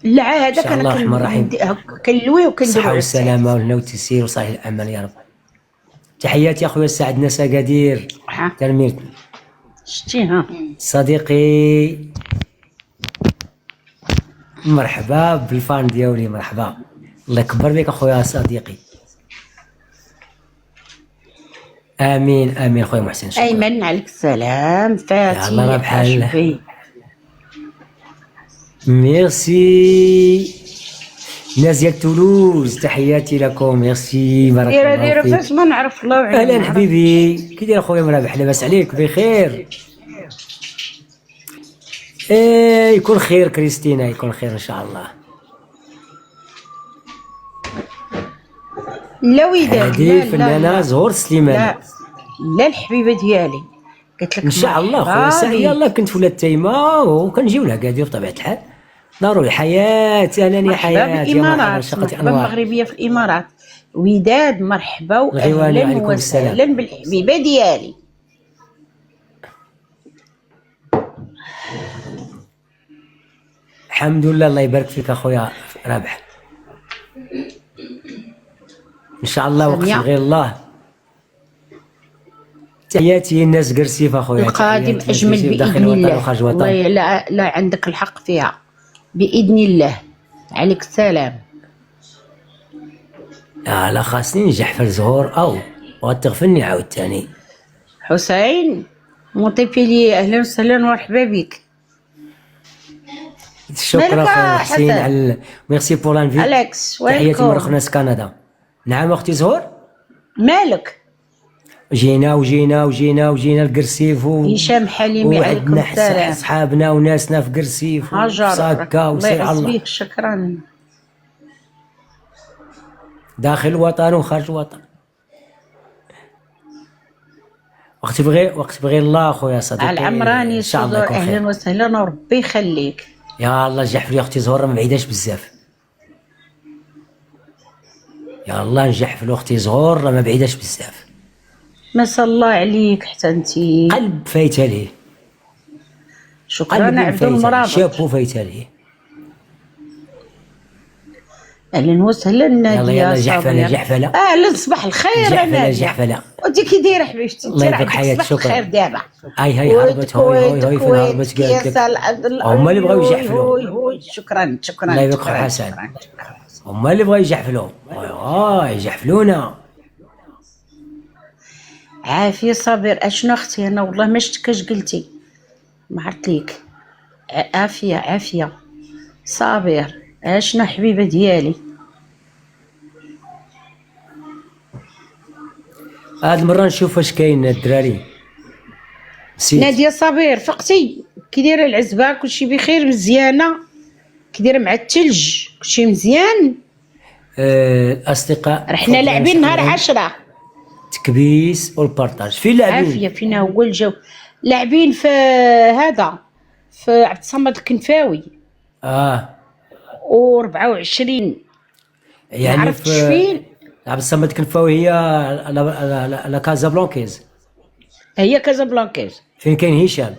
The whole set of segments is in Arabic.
لا هذاك شاء الله الرحمن الرحيم. كنلوي وكنديرو الصحة على والسلامة والهنا والتيسير وصالح الأعمال يا رب. تحياتي أخويا السعد ناس أكادير ترميرت شتيها صديقي، مرحبا بالفان ديالي، مرحبا، الله يكبر بك أخويا صديقي. امين امين خويا محسن. شكرا. ايمن عليك السلام. فاتي الله راه بحال حبي. ميرسي ناس ديال تولوز، تحياتي لكم، ميرسي، بارك الله ديرا فيك. فاش ما نعرف الله وعليك. اهلا حبيبي، كي داير خويا مرابح؟ لاباس عليك؟ بخير؟ يكون خير كريستينا، يكون خير ان شاء الله. لا وداد هذه الفنانه زهور سليمان. لا لا الحبيبه ديالي قلت لك ان شاء الله خويا سعيد. يلاه كنت في ولاد تيمه وكنجيو لها كادير بطبيعه الحال، ضروري. حياه اهلا يا حياه يا الامارات، مرحبا مغربيه في الامارات. وداد مرحبا واهلا وسهلا بالحبيبه ديالي. الحمد لله، الله يبارك فيك اخويا رابح. ان شاء الله وقت غير الله. تحياتي الناس قرسيف اخويا. القادم اجمل باذن الله. والله لا عندك الحق فيها باذن الله. عليك السلام. لا خاصني نجح في الزهور او وغتغفلني عاوتاني. حسين موطيبيلي اهلا وسهلا ومرحبا بك. شكرا اخويا حسين على ميرسي بور لانفي. اليكس تحياتي من اخ ناس كندا. نعم اختي زهور. مالك؟ جينا وجينا وجينا وجينا لقرسيف هشام حليمي عليكم السلام. اصحابنا وناسنا في قرسيف وصاكا وسير على الله. شكرا. داخل الوطن وخارج الوطن. وقت بغي الله اخويا صديقي. العمراني زهور اهلا وسهلا وربي يخليك. يا الله نجح في اختي زهور، ما بعيداش بزاف. يا الله نجح في اختي زهور، ما بعيداش بزاف. ما شاء الله عليك حتى انتي. قلب فايته ليه. شكرا عبد المرابط. شابو فايته ليه. اهلا وسهلا ناديه. يلا جحفله جحفله. اهلا صباح الخير ناديه. جحفله وانت كي دايره حبيبتي؟ الله يبارك حياتك. شكرا. خير دابا. هاي هربت. هوي فين هربت؟ قالت هما اللي بغاو يجحفلوا. شكرا الله يبارك حسن. هما اللي بغاو يجحفلوا. يجحفلونا. عافيه صابر. اشنو اختي؟ انا والله ما شفتك اش قلتي، ما عرفت ليك. عافيه صابر. اشنو حبيبه ديالي؟ هاد المره نشوف واش كاين الدراري. ناديه صابر فقتي؟ كي دايره العزبه؟ كلشي بخير؟ مزيانه؟ كي دايره مع الثلج؟ كلشي مزيان؟ الاصدقاء رحنا لاعبين نهار 10. تكبيس والبارطاج. فين لاعبين؟ عافيه. فينا هو الجو؟ لاعبين في هذا، في عبد الصمد الكنفاوي. و24 يعني عرفتش فين؟ عبد الصمد الكنفاوي هي لا كازابلانكيز. هي كازابلانكيز. فين كاين هشام؟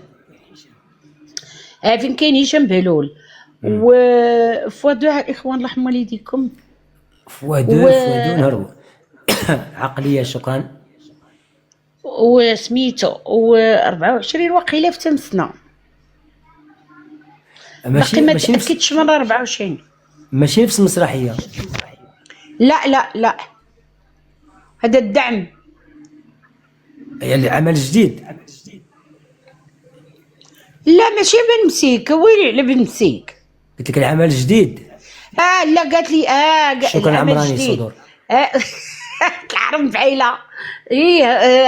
فين كاين هشام بهلول. وفوادو الاخوان الله يرحم والديكم. فوادو نهرو. عقليه. شكرا. وسميتو و24 وقيله في تمسنا. باقي ما تاكدتش من 24. ماشي نفس المسرحيه. لا هذا الدعم. يعني عمل جديد. لا ماشي بن مسيك. ويلي على بن مسيك. قلت لك العمل جديد. لا قالت لي شكرا عمراني صدور. العرم بعيله.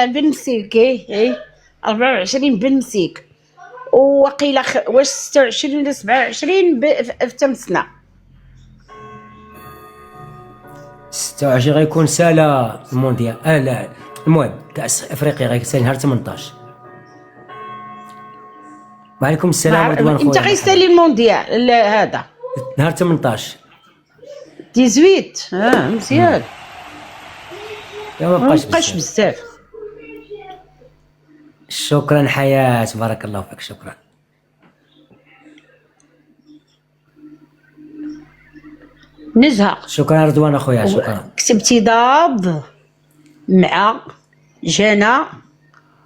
بن مسيك. 24 بن مسيك. وقيله واش 26 ولا 27 في تمسنا. 26 غيكون سالا المونديال. لا المهم كاس افريقيا غيسالي نهار 18. وعليكم السلام رضوان خويا. انت غيسالي المونديال هذا نهار 18 18. مزيان. ما بقاش بزاف. شكرا حياة، بارك الله فيك. شكرا. نزهه. شكرا رضوان اخويا، شكرا. كتبتي ضاد مع جنى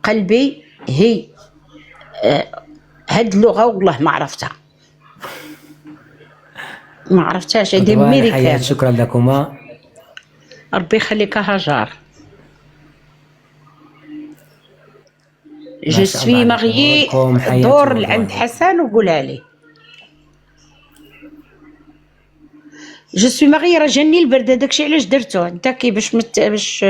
قلبي هي. هاد اللغه والله ما عرفتها، ما عرفتهاش، هادي رضوان ميريكان. حياة، شكرا لكما. ربي يخليك هاجر. جو شاء سوي الله ماغيي. عليكم. حياة دور رضوان. لعند حسن وقولها لي. جو سوي ماغي، راه جاني البرد، داكشي علاش درتو انت كي باش باش.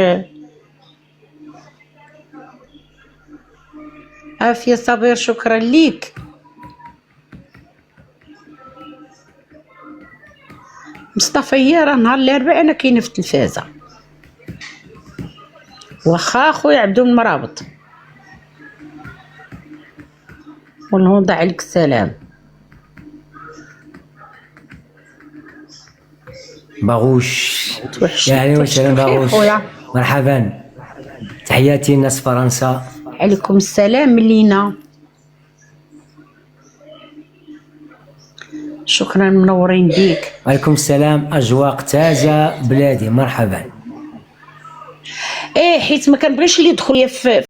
عافية صابر، شكرا ليك. مصطفى هي راه نهار الاربعاء انا كاينه في التلفازه، واخا خويا عبدو من مرابط. والله عليك السلام. باغوش، توحشت. يا اهلا وسهلا باغوش، خويا. مرحبا، تحياتي الناس فرنسا. عليكم السلام من لينا، شكرا منورين بيك. وعليكم السلام، اجواء تازه بلادي، مرحبا. ايه حيت ما كنبغيش اللي يدخل في